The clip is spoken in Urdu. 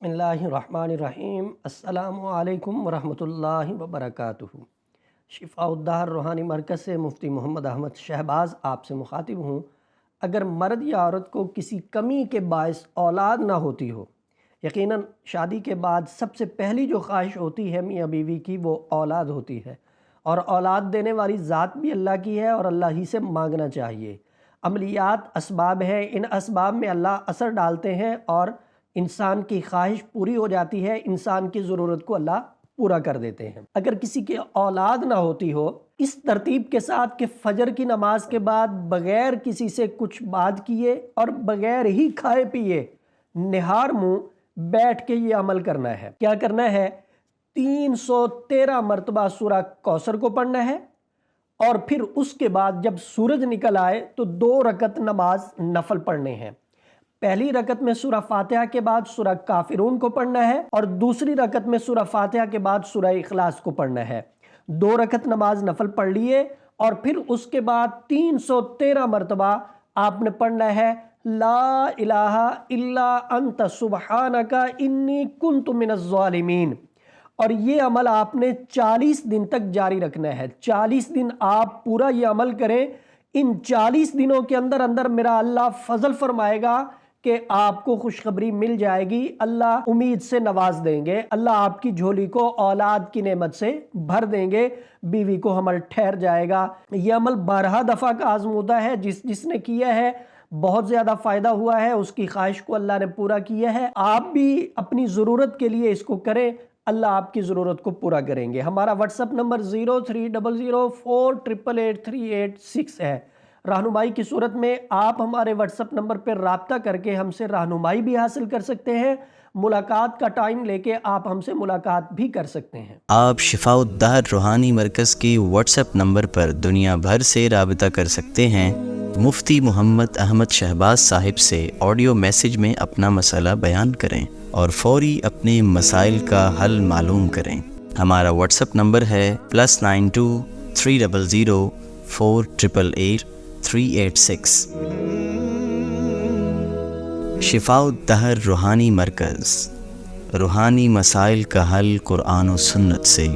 بسم اللہ الرحمن الرحیم۔ السلام علیکم ورحمۃ اللہ وبرکاتہ۔ شفاء الدہر روحانی مرکز سے مفتی محمد احمد شہباز آپ سے مخاطب ہوں۔ اگر مرد یا عورت کو کسی کمی کے باعث اولاد نہ ہوتی ہو، یقیناً شادی کے بعد سب سے پہلی جو خواہش ہوتی ہے میاں بیوی کی وہ اولاد ہوتی ہے، اور اولاد دینے والی ذات بھی اللہ کی ہے اور اللہ ہی سے مانگنا چاہیے۔ عملیات اسباب ہیں، ان اسباب میں اللہ اثر ڈالتے ہیں اور انسان کی خواہش پوری ہو جاتی ہے، انسان کی ضرورت کو اللہ پورا کر دیتے ہیں۔ اگر کسی کی اولاد نہ ہوتی ہو، اس ترتیب کے ساتھ کہ فجر کی نماز کے بعد بغیر کسی سے کچھ بات کیے اور بغیر ہی کھائے پیے نہار منہ بیٹھ کے یہ عمل کرنا ہے۔ کیا کرنا ہے؟ 313 مرتبہ سورہ کوثر کو پڑھنا ہے، اور پھر اس کے بعد جب سورج نکل آئے تو 2 رکعت نماز نفل پڑھنے ہیں۔ پہلی رکعت میں سورہ فاتحہ کے بعد سورہ کافرون کو پڑھنا ہے، اور دوسری رکعت میں سورہ فاتحہ کے بعد سورہ اخلاص کو پڑھنا ہے۔ 2 رکعت نماز نفل پڑھ لیے، اور پھر اس کے بعد 313 مرتبہ آپ نے پڑھنا ہے لا الہ الا انت سبحانک انی کنت من الظالمین، اور یہ عمل آپ نے 40 دن تک جاری رکھنا ہے۔ 40 دن آپ پورا یہ عمل کریں۔ ان 40 دنوں کے اندر اندر میرا اللہ فضل فرمائے گا کہ آپ کو خوشخبری مل جائے گی، اللہ امید سے نواز دیں گے، اللہ آپ کی جھولی کو اولاد کی نعمت سے بھر دیں گے، بیوی کو حمل ٹھہر جائے گا۔ یہ عمل 12 دفعہ کا آزمودہ ہے، جس نے کیا ہے بہت زیادہ فائدہ ہوا ہے، اس کی خواہش کو اللہ نے پورا کیا ہے۔ آپ بھی اپنی ضرورت کے لیے اس کو کریں، اللہ آپ کی ضرورت کو پورا کریں گے۔ ہمارا واٹس ایپ نمبر 0300483836 ہے۔ رہنمائی کی صورت میں آپ ہمارے واٹس ایپ نمبر پر رابطہ کر کے ہم سے رہنمائی بھی حاصل کر سکتے ہیں، ملاقات کا ٹائم لے کے آپ ہم سے ملاقات بھی کر سکتے ہیں۔ آپ شفاء الدہر روحانی مرکز کی واٹس ایپ نمبر پر دنیا بھر سے رابطہ کر سکتے ہیں۔ مفتی محمد احمد شہباز صاحب سے آڈیو میسج میں اپنا مسئلہ بیان کریں اور فوری اپنے مسائل کا حل معلوم کریں۔ ہمارا واٹس ایپ نمبر ہے +92 300 4888 386۔ شفاء الدہر روحانی مرکز، روحانی مسائل کا حل قرآن و سنت سے۔